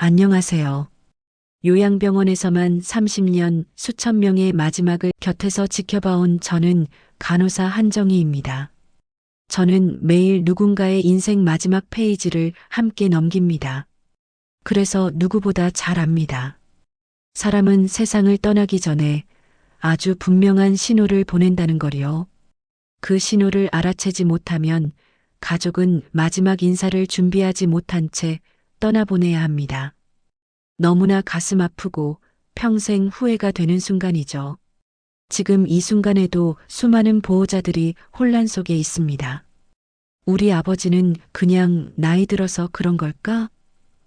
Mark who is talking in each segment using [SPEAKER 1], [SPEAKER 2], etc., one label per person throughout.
[SPEAKER 1] 안녕하세요. 요양병원에서만 30년 수천 명의 마지막을 곁에서 지켜봐온 저는 간호사 한정희입니다. 저는 매일 누군가의 인생 마지막 페이지를 함께 넘깁니다. 그래서 누구보다 잘 압니다. 사람은 세상을 떠나기 전에 아주 분명한 신호를 보낸다는 거리요. 그 신호를 알아채지 못하면 가족은 마지막 인사를 준비하지 못한 채 떠나보내야 합니다. 너무나 가슴 아프고 평생 후회가 되는 순간이죠. 지금 이 순간에도 수많은 보호자들이 혼란 속에 있습니다. 우리 아버지는 그냥 나이 들어서 그런 걸까?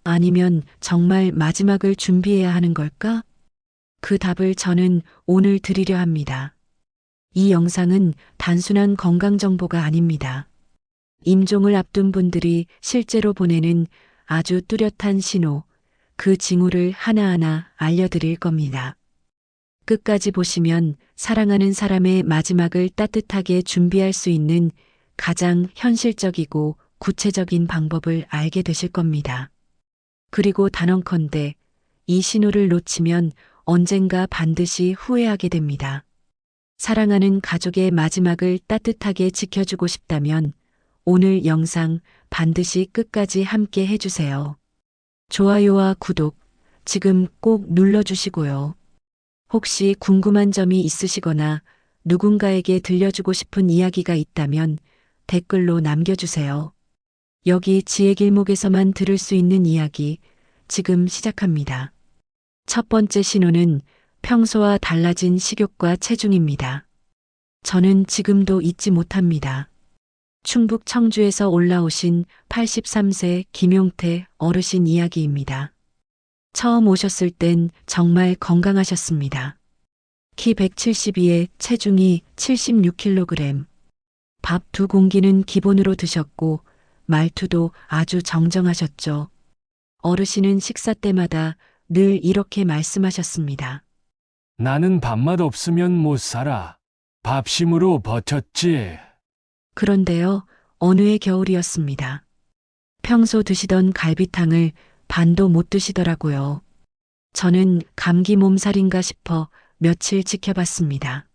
[SPEAKER 1] 아니면 정말 마지막을 준비해야 하는 걸까? 그 답을 저는 오늘 드리려 합니다. 이 영상은 단순한 건강 정보가 아닙니다. 임종을 앞둔 분들이 실제로 보내는 아주 뚜렷한 신호, 그 징후를 하나하나 알려드릴 겁니다. 끝까지 보시면 사랑하는 사람의 마지막을 따뜻하게 준비할 수 있는 가장 현실적이고 구체적인 방법을 알게 되실 겁니다. 그리고 단언컨대 이 신호를 놓치면 언젠가 반드시 후회하게 됩니다. 사랑하는 가족의 마지막을 따뜻하게 지켜주고 싶다면 오늘 영상 반드시 끝까지 함께 해주세요. 좋아요와 구독 지금 꼭 눌러주시고요. 혹시 궁금한 점이 있으시거나 누군가에게 들려주고 싶은 이야기가 있다면 댓글로 남겨주세요. 여기 지혜길목에서만 들을 수 있는 이야기 지금 시작합니다. 첫 번째 신호는 평소와 달라진 식욕과 체중입니다. 저는 지금도 잊지 못합니다. 충북 청주에서 올라오신 83세 김용태 어르신 이야기입니다. 처음 오셨을 땐 정말 건강하셨습니다. 키 172에 체중이 76kg. 밥 2공기는 기본으로 드셨고 말투도 아주 정정하셨죠. 어르신은 식사 때마다 늘 이렇게 말씀하셨습니다.
[SPEAKER 2] 나는 밥맛 없으면 못 살아. 밥심으로 버텼지.
[SPEAKER 1] 그런데요, 어느 해 겨울이었습니다. 평소 드시던 갈비탕을 반도 못 드시더라고요. 저는 감기 몸살인가 싶어 며칠 지켜봤습니다.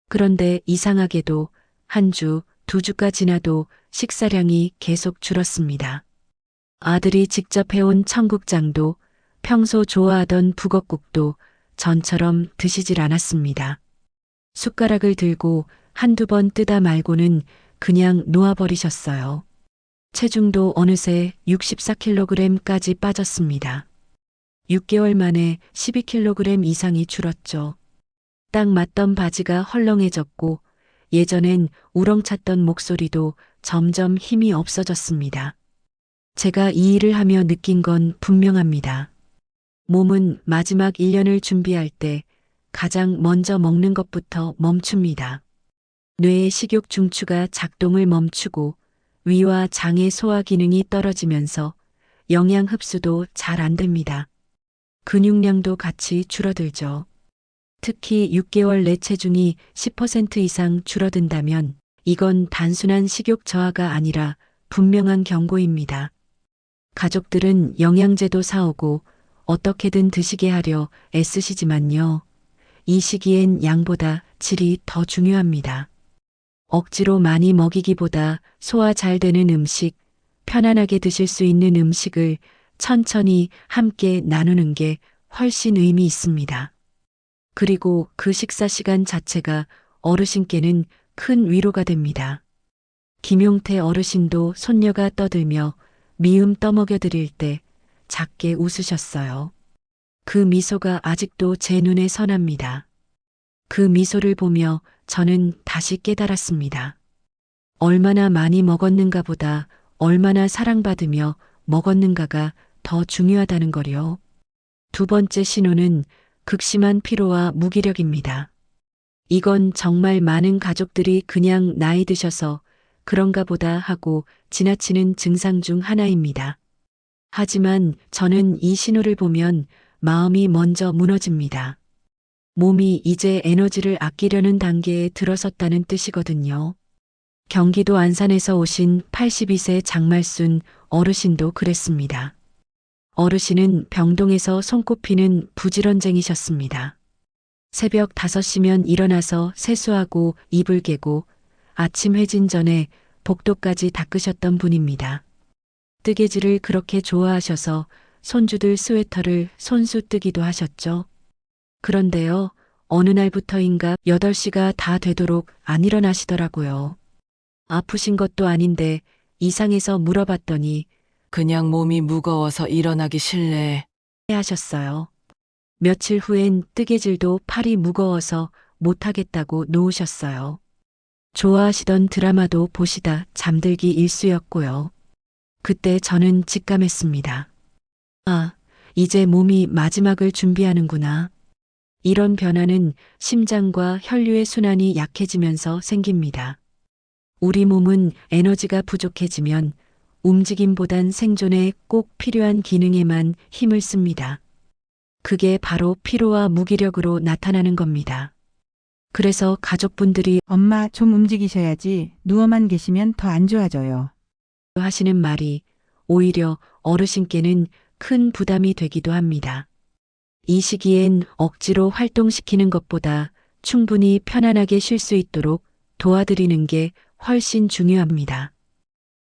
[SPEAKER 1] 그런데 이상하게도 한 주, 2주가 지나도 식사량이 계속 줄었습니다. 아들이 직접 해온 청국장도 평소 좋아하던 북엇국도 전처럼 드시질 않았습니다. 숟가락을 들고 한두 번 뜨다 말고는 그냥 놓아버리셨어요. 체중도 어느새 64kg까지 빠졌습니다. 6개월 만에 12kg 이상이 줄었죠. 딱 맞던 바지가 헐렁해졌고 예전엔 우렁찼던 목소리도 점점 힘이 없어졌습니다. 제가 이 일을 하며 느낀 건 분명합니다. 몸은 마지막 1년을 준비할 때 가장 먼저 먹는 것부터 멈춥니다. 뇌의 식욕 중추가 작동을 멈추고 위와 장의 소화 기능이 떨어지면서 영양 흡수도 잘 안 됩니다. 근육량도 같이 줄어들죠. 특히 6개월 내 체중이 10% 이상 줄어든다면 이건 단순한 식욕 저하가 아니라 분명한 경고입니다. 가족들은 영양제도 사오고 어떻게든 드시게 하려 애쓰시지만요. 이 시기엔 양보다 질이 더 중요합니다. 억지로 많이 먹이기보다 소화 잘 되는 음식, 편안하게 드실 수 있는 음식을 천천히 함께 나누는 게 훨씬 의미 있습니다. 그리고 그 식사 시간 자체가 어르신께는 큰 위로가 됩니다. 김용태 어르신도 손녀가 떠들며 미음 떠먹여 드릴 때 작게 웃으셨어요. 그 미소가 아직도 제 눈에 선합니다. 그 미소를 보며 저는 다시 깨달았습니다. 얼마나 많이 먹었는가 보다 얼마나 사랑받으며 먹었는가가 더 중요하다는 거요. 두 번째 신호는 극심한 피로와 무기력입니다. 이건 정말 많은 가족들이 그냥 나이 드셔서 그런가 보다 하고 지나치는 증상 중 하나입니다. 하지만 저는 이 신호를 보면 마음이 먼저 무너집니다. 몸이 이제 에너지를 아끼려는 단계에 들어섰다는 뜻이거든요. 경기도 안산에서 오신 82세 장말순 어르신도 그랬습니다. 어르신은 병동에서 손꼽히는 부지런쟁이셨습니다. 새벽 5시면 일어나서 세수하고 이불 개고 아침 회진 전에 복도까지 닦으셨던 분입니다. 뜨개질을 그렇게 좋아하셔서 손주들 스웨터를 손수 뜨기도 하셨죠. 그런데요, 어느 날부터인가 8시가 다 되도록 안 일어나시더라고요. 아프신 것도 아닌데 이상해서 물어봤더니
[SPEAKER 3] 그냥 몸이 무거워서 일어나기 싫네.
[SPEAKER 1] 하셨어요. 며칠 후엔 뜨개질도 팔이 무거워서 못하겠다고 놓으셨어요. 좋아하시던 드라마도 보시다 잠들기 일쑤였고요. 그때 저는 직감했습니다. 아, 이제 몸이 마지막을 준비하는구나. 이런 변화는 심장과 혈류의 순환이 약해지면서 생깁니다. 우리 몸은 에너지가 부족해지면 움직임보단 생존에 꼭 필요한 기능에만 힘을 씁니다. 그게 바로 피로와 무기력으로 나타나는 겁니다. 그래서 가족분들이
[SPEAKER 4] 엄마 좀 움직이셔야지. 누워만 계시면 더 안 좋아져요.
[SPEAKER 1] 하시는 말이 오히려 어르신께는 큰 부담이 되기도 합니다. 이 시기엔 억지로 활동시키는 것보다 충분히 편안하게 쉴 수 있도록 도와드리는 게 훨씬 중요합니다.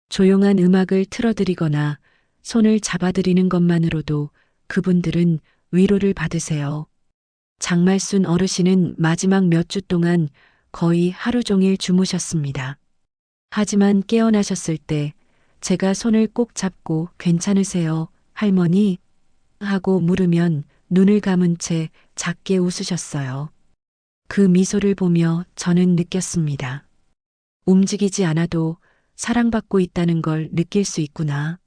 [SPEAKER 1] 조용한 음악을 틀어드리거나 손을 잡아드리는 것만으로도 그분들은 위로를 받으세요. 장말순 어르신은 마지막 몇 주 동안 거의 하루 종일 주무셨습니다. 하지만 깨어나셨을 때 제가 손을 꼭 잡고 괜찮으세요, 할머니? 하고 물으면 눈을 감은 채 작게 웃으셨어요. 그 미소를 보며 저는 느꼈습니다. 움직이지 않아도 사랑받고 있다는 걸 느낄 수 있구나.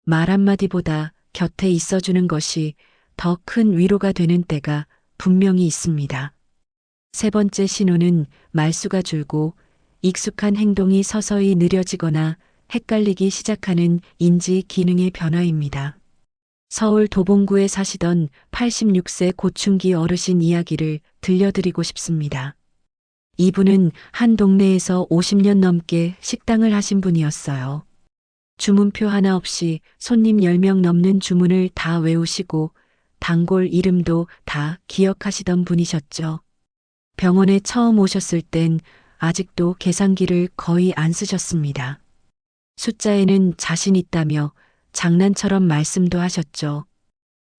[SPEAKER 1] 말 한마디보다 곁에 있어주는 것이 더 큰 위로가 되는 때가 분명히 있습니다. 세 번째 신호는 말수가 줄고 익숙한 행동이 서서히 느려지거나 헷갈리기 시작하는 인지 기능의 변화입니다. 서울 도봉구에 사시던 86세 고충기 어르신 이야기를 들려드리고 싶습니다. 이분은 한 동네에서 50년 넘게 식당을 하신 분이었어요. 주문표 하나 없이 손님 10명 넘는 주문을 다 외우시고 단골 이름도 다 기억하시던 분이셨죠. 병원에 처음 오셨을 땐 아직도 계산기를 거의 안 쓰셨습니다. 숫자에는 자신 있다며 장난처럼 말씀도 하셨죠.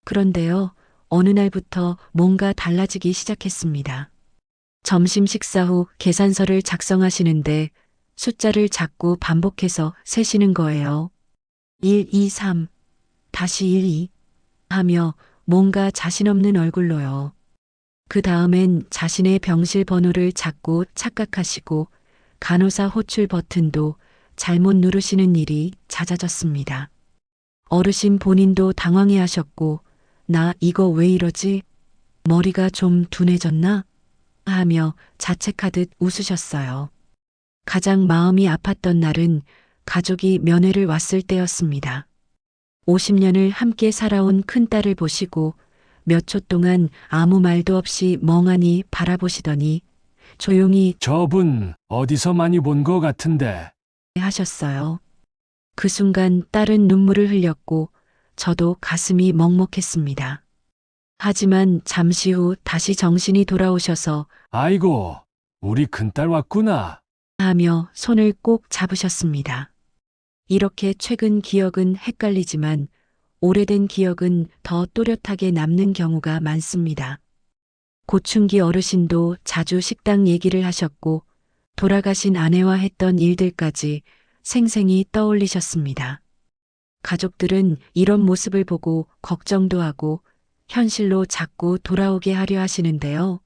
[SPEAKER 1] 그런데요, 어느 날부터 뭔가 달라지기 시작했습니다. 점심 식사 후 계산서를 작성하시는데 숫자를 자꾸 반복해서 세시는 거예요. 1, 2, 3, 다시 1, 2 하며 뭔가 자신 없는 얼굴로요. 그 다음엔 자신의 병실 번호를 자꾸 착각하시고 간호사 호출 버튼도 잘못 누르시는 일이 잦아졌습니다. 어르신 본인도 당황해 하셨고, 나 이거 왜 이러지? 머리가 좀 둔해졌나? 하며 자책하듯 웃으셨어요. 가장 마음이 아팠던 날은 가족이 면회를 왔을 때였습니다. 50년을 함께 살아온 큰딸을 보시고 몇 초 동안 아무 말도 없이 멍하니 바라보시더니 조용히
[SPEAKER 2] 저분 어디서 많이 본 거 같은데.
[SPEAKER 1] 하셨어요. 그 순간 딸은 눈물을 흘렸고 저도 가슴이 먹먹했습니다. 하지만 잠시 후 다시 정신이 돌아오셔서
[SPEAKER 2] 아이고, 우리 큰딸 왔구나.
[SPEAKER 1] 하며 손을 꼭 잡으셨습니다. 이렇게 최근 기억은 헷갈리지만 오래된 기억은 더 또렷하게 남는 경우가 많습니다. 고충기 어르신도 자주 식당 얘기를 하셨고 돌아가신 아내와 했던 일들까지 생생히 떠올리셨습니다. 가족들은 이런 모습을 보고 걱정도 하고 현실로 자꾸 돌아오게 하려 하시는데요.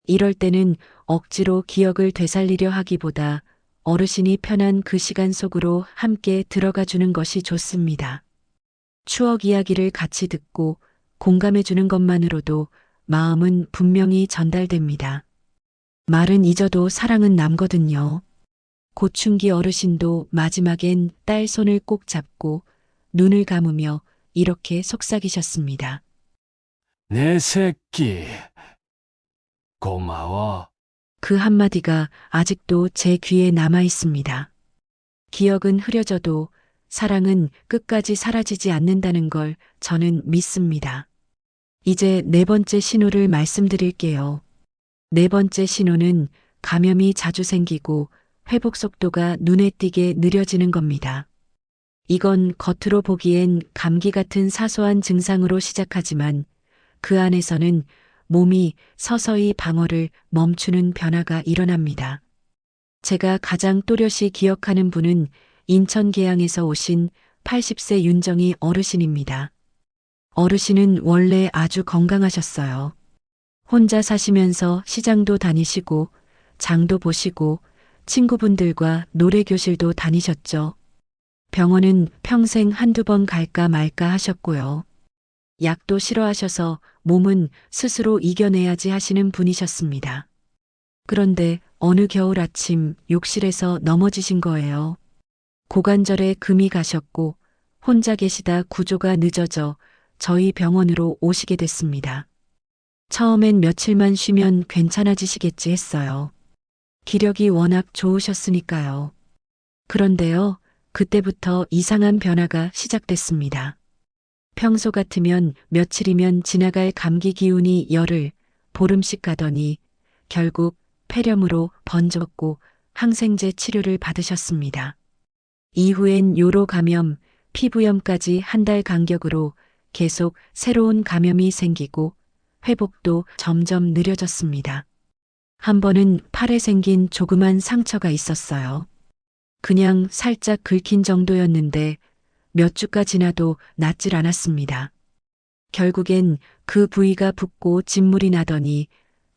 [SPEAKER 1] 이럴 때는 억지로 기억을 되살리려 하기보다 어르신이 편한 그 시간 속으로 함께 들어가 주는 것이 좋습니다. 추억 이야기를 같이 듣고 공감해 주는 것만으로도 마음은 분명히 전달됩니다. 말은 잊어도 사랑은 남거든요. 고충기 어르신도 마지막엔 딸 손을 꼭 잡고 눈을 감으며 이렇게 속삭이셨습니다.
[SPEAKER 2] 내 새끼. 고마워.
[SPEAKER 1] 그 한마디가 아직도 제 귀에 남아 있습니다. 기억은 흐려져도 사랑은 끝까지 사라지지 않는다는 걸 저는 믿습니다. 이제 네 번째 신호를 말씀드릴게요. 네 번째 신호는 감염이 자주 생기고 회복 속도가 눈에 띄게 느려지는 겁니다. 이건 겉으로 보기엔 감기 같은 사소한 증상으로 시작하지만 그 안에서는 몸이 서서히 방어를 멈추는 변화가 일어납니다. 제가 가장 또렷이 기억하는 분은 인천 계양에서 오신 80세 윤정희 어르신입니다. 어르신은 원래 아주 건강하셨어요. 혼자 사시면서 시장도 다니시고 장도 보시고 친구분들과 노래교실도 다니셨죠. 병원은 평생 한두 번 갈까 말까 하셨고요. 약도 싫어하셔서 몸은 스스로 이겨내야지 하시는 분이셨습니다. 그런데 어느 겨울 아침 욕실에서 넘어지신 거예요. 고관절에 금이 가셨고 혼자 계시다 구조가 늦어져 저희 병원으로 오시게 됐습니다. 처음엔 며칠만 쉬면 괜찮아지시겠지 했어요. 기력이 워낙 좋으셨으니까요. 그런데요, 그때부터 이상한 변화가 시작됐습니다. 평소 같으면 며칠이면 지나갈 감기 기운이 열흘, 보름씩 가더니 결국 폐렴으로 번졌고 항생제 치료를 받으셨습니다. 이후엔 요로 감염, 피부염까지 한 달 간격으로 계속 새로운 감염이 생기고 회복도 점점 느려졌습니다. 한 번은 팔에 생긴 조그만 상처가 있었어요. 그냥 살짝 긁힌 정도였는데 몇 주가 지나도 낫질 않았습니다. 결국엔 그 부위가 붓고 진물이 나더니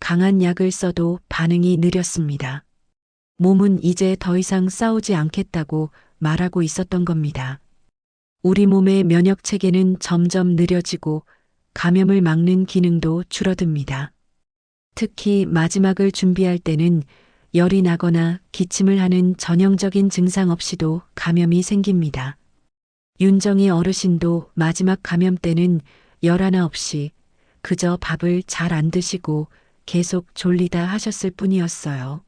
[SPEAKER 1] 강한 약을 써도 반응이 느렸습니다. 몸은 이제 더 이상 싸우지 않겠다고 말하고 있었던 겁니다. 우리 몸의 면역 체계는 점점 느려지고 감염을 막는 기능도 줄어듭니다. 특히 마지막을 준비할 때는 열이 나거나 기침을 하는 전형적인 증상 없이도 감염이 생깁니다. 윤정희 어르신도 마지막 감염 때는 열 하나 없이 그저 밥을 잘 안 드시고 계속 졸리다 하셨을 뿐이었어요.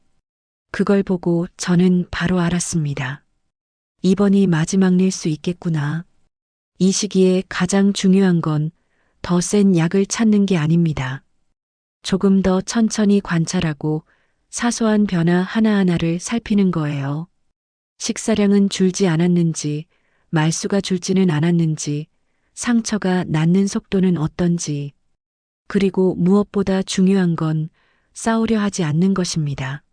[SPEAKER 1] 그걸 보고 저는 바로 알았습니다. 이번이 마지막일 수 있겠구나. 이 시기에 가장 중요한 건 더 센 약을 찾는 게 아닙니다. 조금 더 천천히 관찰하고 사소한 변화 하나하나를 살피는 거예요. 식사량은 줄지 않았는지, 말수가 줄지는 않았는지, 상처가 낫는 속도는 어떤지, 그리고 무엇보다 중요한 건 싸우려 하지 않는 것입니다.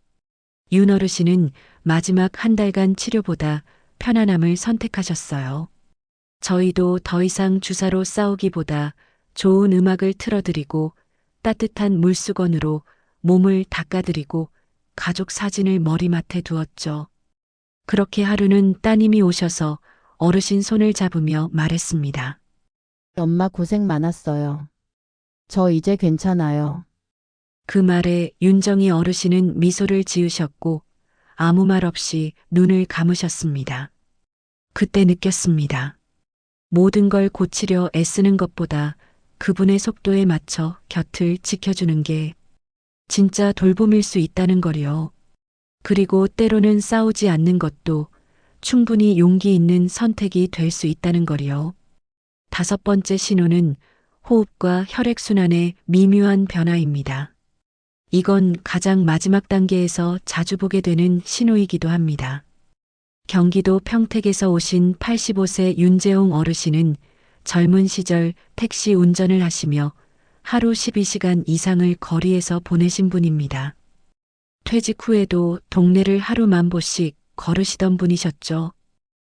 [SPEAKER 1] 윤 어르신은 마지막 한 달간 치료보다 편안함을 선택하셨어요. 저희도 더 이상 주사로 싸우기보다 좋은 음악을 틀어드리고 따뜻한 물수건으로 몸을 닦아드리고 가족 사진을 머리맡에 두었죠. 그렇게 하루는 따님이 오셔서 어르신 손을 잡으며 말했습니다.
[SPEAKER 5] 엄마 고생 많았어요. 저 이제 괜찮아요.
[SPEAKER 1] 그 말에 윤정희 어르신은 미소를 지으셨고 아무 말 없이 눈을 감으셨습니다. 그때 느꼈습니다. 모든 걸 고치려 애쓰는 것보다 그분의 속도에 맞춰 곁을 지켜주는 게 진짜 돌봄일 수 있다는 거요. 그리고 때로는 싸우지 않는 것도 충분히 용기 있는 선택이 될 수 있다는 거요. 다섯 번째 신호는 호흡과 혈액순환의 미묘한 변화입니다. 이건 가장 마지막 단계에서 자주 보게 되는 신호이기도 합니다. 경기도 평택에서 오신 85세 윤재홍 어르신은 젊은 시절 택시 운전을 하시며 하루 12시간 이상을 거리에서 보내신 분입니다. 퇴직 후에도 동네를 하루 만보씩 걸으시던 분이셨죠.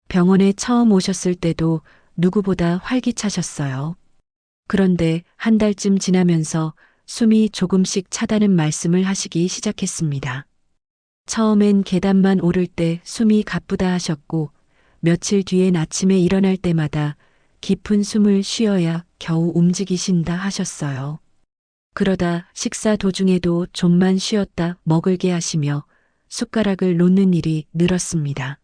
[SPEAKER 1] 병원에 처음 오셨을 때도 누구보다 활기차셨어요. 그런데 한 달쯤 지나면서 숨이 조금씩 차다는 말씀을 하시기 시작했습니다. 처음엔 계단만 오를 때 숨이 가쁘다 하셨고 며칠 뒤엔 아침에 일어날 때마다 깊은 숨을 쉬어야 겨우 움직이신다 하셨어요. 그러다 식사 도중에도 좀만 쉬었다 먹을게 하시며 숟가락을 놓는 일이 늘었습니다.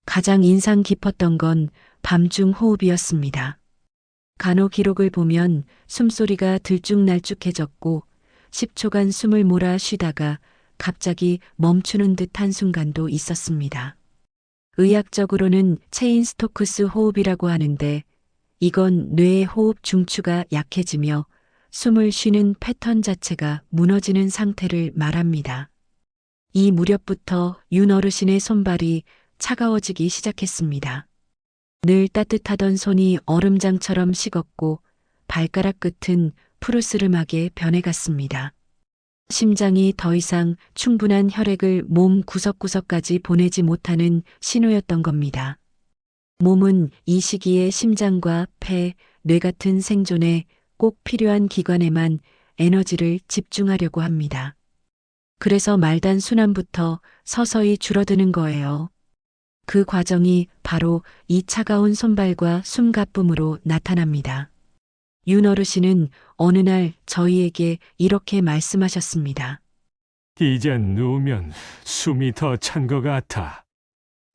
[SPEAKER 1] 가장 인상 깊었던 건 밤중 호흡이었습니다. 간호 기록을 보면 숨소리가 들쭉날쭉해졌고 10초간 숨을 몰아 쉬다가 갑자기 멈추는 듯한 순간도 있었습니다. 의학적으로는 체인 스토크스 호흡이라고 하는데 이건 뇌의 호흡 중추가 약해지며 숨을 쉬는 패턴 자체가 무너지는 상태를 말합니다. 이 무렵부터 윤 어르신의 손발이 차가워지기 시작했습니다. 늘 따뜻하던 손이 얼음장처럼 식었고 발가락 끝은 푸르스름하게 변해갔습니다. 심장이 더 이상 충분한 혈액을 몸 구석구석까지 보내지 못하는 신호였던 겁니다. 몸은 이 시기에 심장과 폐, 뇌 같은 생존에 꼭 필요한 기관에만 에너지를 집중하려고 합니다. 그래서 말단 순환부터 서서히 줄어드는 거예요. 그 과정이 바로 이 차가운 손발과 숨가쁨으로 나타납니다. 윤 어르신은 어느 날 저희에게 이렇게 말씀하셨습니다.
[SPEAKER 2] 이젠 누우면 숨이 더 찬 것 같아.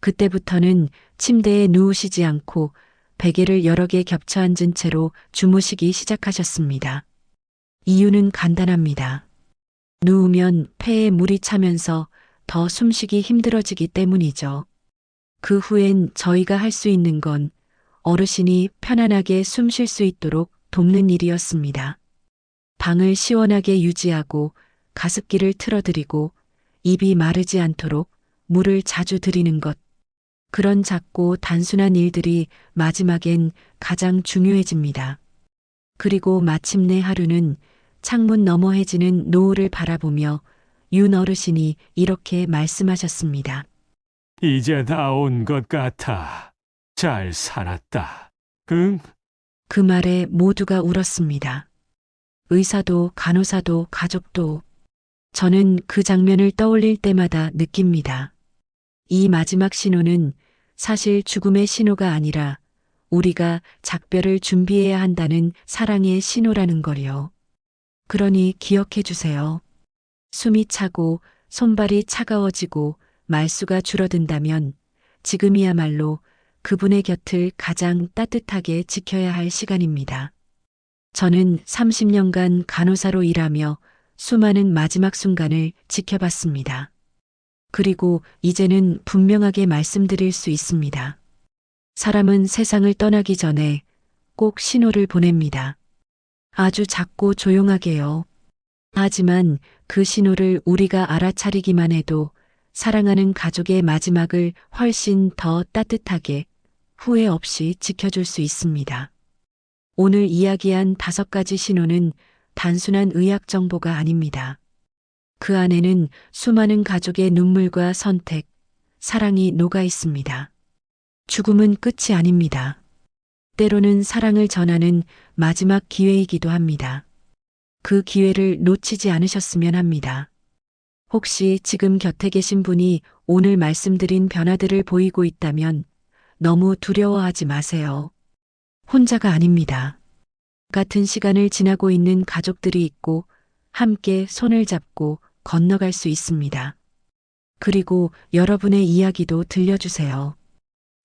[SPEAKER 1] 그때부터는 침대에 누우시지 않고 베개를 여러 개 겹쳐 앉은 채로 주무시기 시작하셨습니다. 이유는 간단합니다. 누우면 폐에 물이 차면서 더 숨쉬기 힘들어지기 때문이죠. 그 후엔 저희가 할 수 있는 건 어르신이 편안하게 숨 쉴 수 있도록 돕는 일이었습니다. 방을 시원하게 유지하고 가습기를 틀어드리고 입이 마르지 않도록 물을 자주 드리는 것. 그런 작고 단순한 일들이 마지막엔 가장 중요해집니다. 그리고 마침내 하루는 창문 너머 해지는 노을을 바라보며 윤 어르신이 이렇게 말씀하셨습니다.
[SPEAKER 2] 이제 다 온 것 같아. 잘 살았다. 응?
[SPEAKER 1] 그 말에 모두가 울었습니다. 의사도 간호사도 가족도. 저는 그 장면을 떠올릴 때마다 느낍니다. 이 마지막 신호는 사실 죽음의 신호가 아니라 우리가 작별을 준비해야 한다는 사랑의 신호라는 거요. 그러니 기억해 주세요. 숨이 차고 손발이 차가워지고 말수가 줄어든다면 지금이야말로 그분의 곁을 가장 따뜻하게 지켜야 할 시간입니다. 저는 30년간 간호사로 일하며 수많은 마지막 순간을 지켜봤습니다. 그리고 이제는 분명하게 말씀드릴 수 있습니다. 사람은 세상을 떠나기 전에 꼭 신호를 보냅니다. 아주 작고 조용하게요. 하지만 그 신호를 우리가 알아차리기만 해도 사랑하는 가족의 마지막을 훨씬 더 따뜻하게 후회 없이 지켜줄 수 있습니다. 오늘 이야기한 5가지 신호는 단순한 의학 정보가 아닙니다. 그 안에는 수많은 가족의 눈물과 선택, 사랑이 녹아 있습니다. 죽음은 끝이 아닙니다. 때로는 사랑을 전하는 마지막 기회이기도 합니다. 그 기회를 놓치지 않으셨으면 합니다. 혹시 지금 곁에 계신 분이 오늘 말씀드린 변화들을 보이고 있다면 너무 두려워하지 마세요. 혼자가 아닙니다. 같은 시간을 지나고 있는 가족들이 있고 함께 손을 잡고 건너갈 수 있습니다. 그리고 여러분의 이야기도 들려주세요.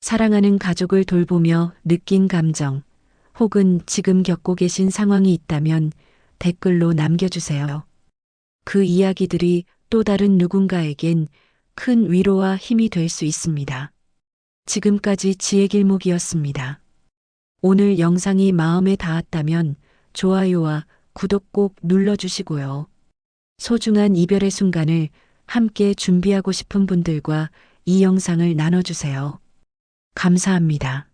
[SPEAKER 1] 사랑하는 가족을 돌보며 느낀 감정, 혹은 지금 겪고 계신 상황이 있다면 댓글로 남겨주세요. 그 이야기들이 또 다른 누군가에겐 큰 위로와 힘이 될 수 있습니다. 지금까지 지혜길목이었습니다. 오늘 영상이 마음에 닿았다면 좋아요와 구독 꼭 눌러주시고요. 소중한 이별의 순간을 함께 준비하고 싶은 분들과 이 영상을 나눠주세요. 감사합니다.